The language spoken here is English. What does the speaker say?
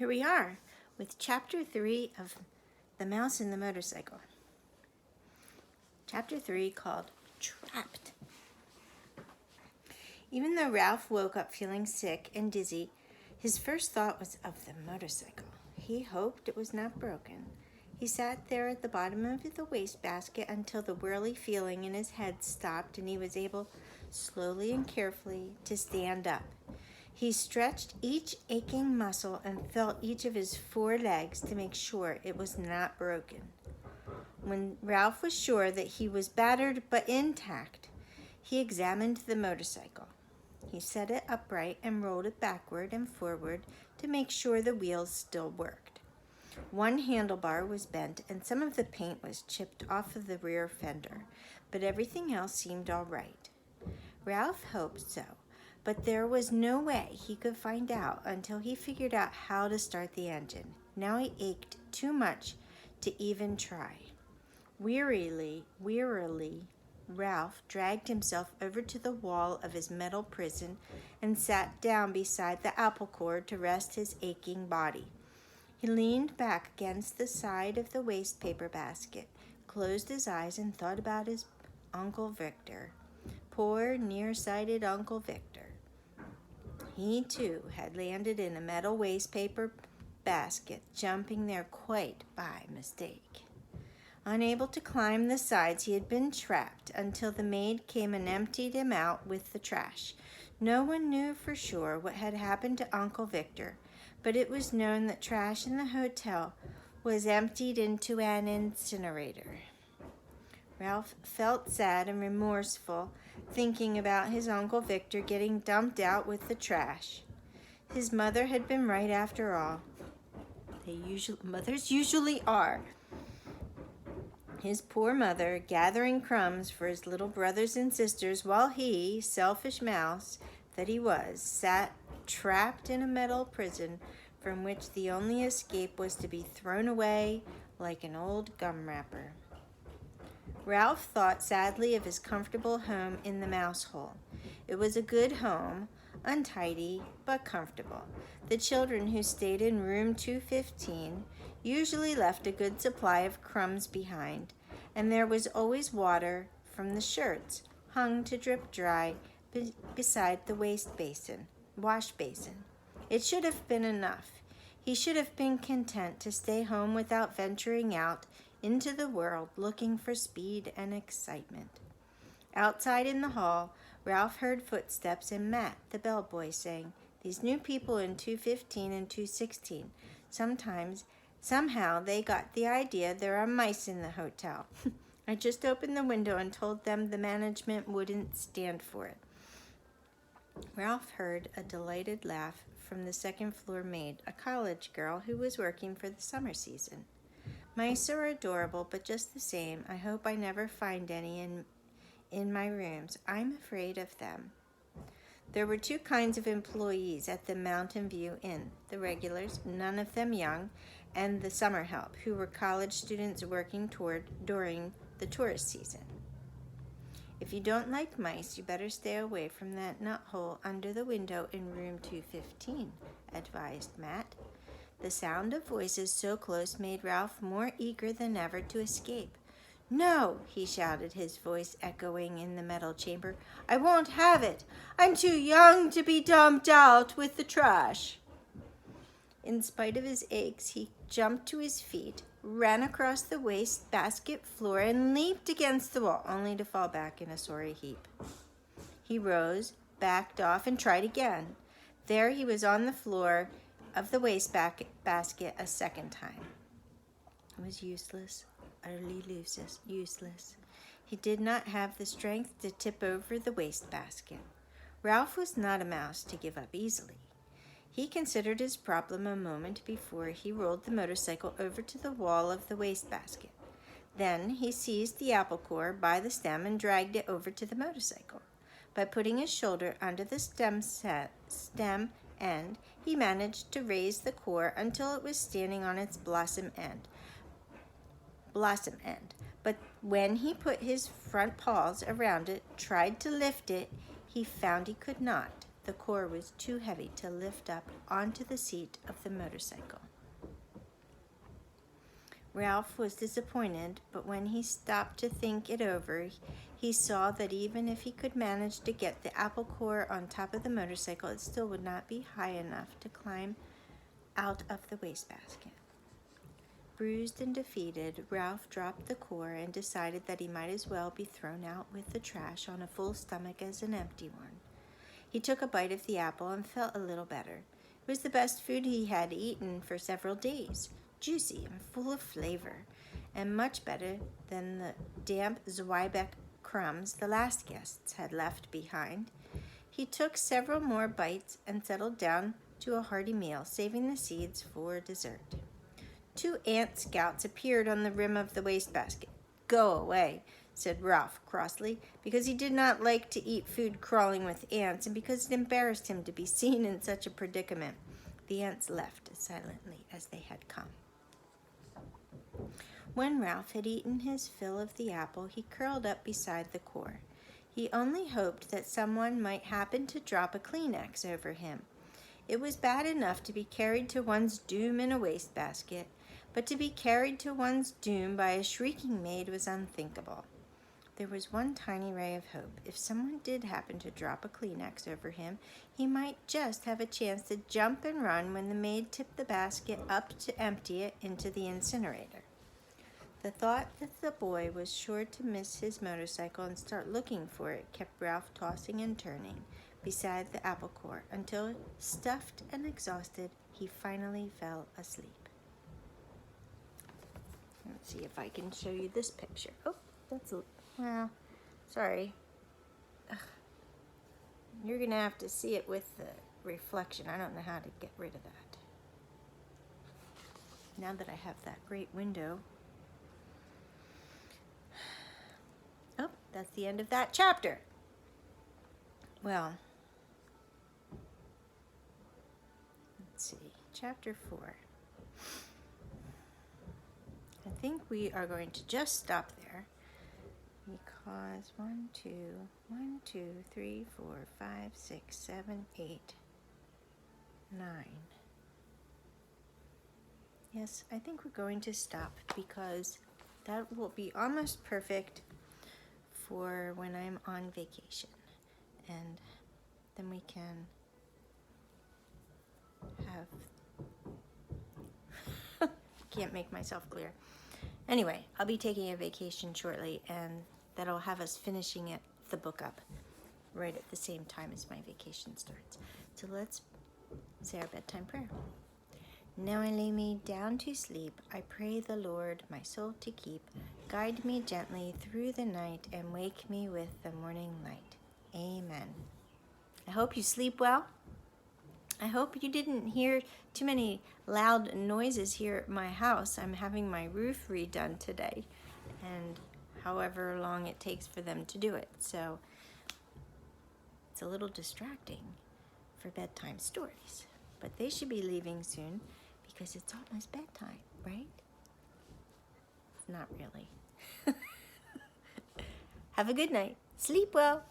Here we are with Chapter 3 of The Mouse and the Motorcycle. Chapter 3 called Trapped. Even though Ralph woke up feeling sick and dizzy, his first thought was of the motorcycle. He hoped it was not broken. He sat there at the bottom of the wastebasket until the whirly feeling in his head stopped and he was able, slowly and carefully, to stand up. He stretched each aching muscle and felt each of his 4 legs to make sure it was not broken. When Ralph was sure that he was battered but intact, he examined the motorcycle. He set it upright and rolled it backward and forward to make sure the wheels still worked. One handlebar was bent and some of the paint was chipped off of the rear fender, but everything else seemed all right. Ralph hoped so, but there was no way he could find out until he figured out how to start the engine. Now he ached too much to even try. Wearily, Ralph dragged himself over to the wall of his metal prison and sat down beside the apple core to rest his aching body. He leaned back against the side of the waste paper basket, closed his eyes, and thought about his Uncle Victor. Poor, nearsighted Uncle Victor. He, too, had landed in a metal waste paper basket, jumping there quite by mistake. Unable to climb the sides, he had been trapped until the maid came and emptied him out with the trash. No one knew for sure what had happened to Uncle Victor, but it was known that trash in the hotel was emptied into an incinerator. Ralph felt sad and remorseful, thinking about his Uncle Victor getting dumped out with the trash. His mother had been right after all. Mothers usually are. His poor mother, gathering crumbs for his little brothers and sisters, while he, selfish mouse that he was, sat trapped in a metal prison from which the only escape was to be thrown away like an old gum wrapper. Ralph thought sadly of his comfortable home in the mouse hole. It was a good home, untidy but comfortable. The children who stayed in room 215 usually left a good supply of crumbs behind, and there was always water from the shirts hung to drip dry beside the wash basin. It should have been enough. He should have been content to stay home without venturing out into the world looking for speed and excitement. Outside in the hall, Ralph heard footsteps and Matt, the bellboy, saying, "These new people in 215 and 216, somehow they got the idea there are mice in the hotel. I just opened the window and told them the management wouldn't stand for it." Ralph heard a delighted laugh from the second-floor maid, a college girl who was working for the summer season. "Mice are adorable, but just the same, I hope I never find any in my rooms. I'm afraid of them." There were 2 kinds of employees at the Mountain View Inn: the regulars, none of them young, and the summer help, who were college students working during the tourist season. "If you don't like mice, you better stay away from that nut hole under the window in room 215, advised Matt. The sound of voices so close made Ralph more eager than ever to escape. "No," he shouted, his voice echoing in the metal chamber. "I won't have it. I'm too young to be dumped out with the trash." In spite of his aches, he jumped to his feet, ran across the waste basket floor, and leaped against the wall, only to fall back in a sorry heap. He rose, backed off, and tried again. There he was on the floor of the waste basket a second time. It was useless, utterly useless. He did not have the strength to tip over the waste basket. Ralph was not a mouse to give up easily. He considered his problem a moment before he rolled the motorcycle over to the wall of the wastebasket. Then he seized the apple core by the stem and dragged it over to the motorcycle. By putting his shoulder under the stem end, he managed to raise the core until it was standing on its blossom end. But when he put his front paws around it, tried to lift it, he found he could not. the core was too heavy to lift up onto the seat of the motorcycle. Ralph was disappointed, but when he stopped to think it over, he saw that even if he could manage to get the apple core on top of the motorcycle, it still would not be high enough to climb out of the wastebasket. Bruised and defeated, Ralph dropped the core and decided that he might as well be thrown out with the trash on a full stomach as an empty one. He took a bite of the apple and felt a little better. It was the best food he had eaten for several days, juicy and full of flavor, and much better than the damp Zwieback crumbs the last guests had left behind. He took several more bites and settled down to a hearty meal, saving the seeds for dessert. 2 ant scouts appeared on the rim of the wastebasket. "Go away," said Ralph crossly, because he did not like to eat food crawling with ants and because it embarrassed him to be seen in such a predicament. The ants left as silently as they had come. When Ralph had eaten his fill of the apple, he curled up beside the core. He only hoped that someone might happen to drop a Kleenex over him. It was bad enough to be carried to one's doom in a wastebasket, but to be carried to one's doom by a shrieking maid was unthinkable. There was one tiny ray of hope. If someone did happen to drop a Kleenex over him, he might just have a chance to jump and run when the maid tipped the basket up to empty it into the incinerator. The thought that the boy was sure to miss his motorcycle and start looking for it kept Ralph tossing and turning beside the apple core until, stuffed and exhausted, he finally fell asleep. Let's see if I can show you this picture. Oh, well, sorry. Ugh. You're going to have to see it with the reflection. I don't know how to get rid of that. Now that I have that great window. Oh, that's the end of that chapter. Well, let's see. Chapter 4. I think we are going to just stop there because 1, 2, 3, 4, 5, 6, 7, 8, 9. Yes, I think we're going to stop because that will be almost perfect for when I'm on vacation. And then we can have... Can't make myself clear. Anyway, I'll be taking a vacation shortly, and that'll have us finishing the book up right at the same time as my vacation starts. So let's say our bedtime prayer. Now I lay me down to sleep. I pray the Lord my soul to keep. Guide me gently through the night and wake me with the morning light. Amen. I hope you sleep well. I hope you didn't hear too many loud noises here at my house. I'm having my roof redone today, and however long it takes for them to do it. So it's a little distracting for bedtime stories. But they should be leaving soon because it's almost bedtime, right? It's not really. Have a good night. Sleep well.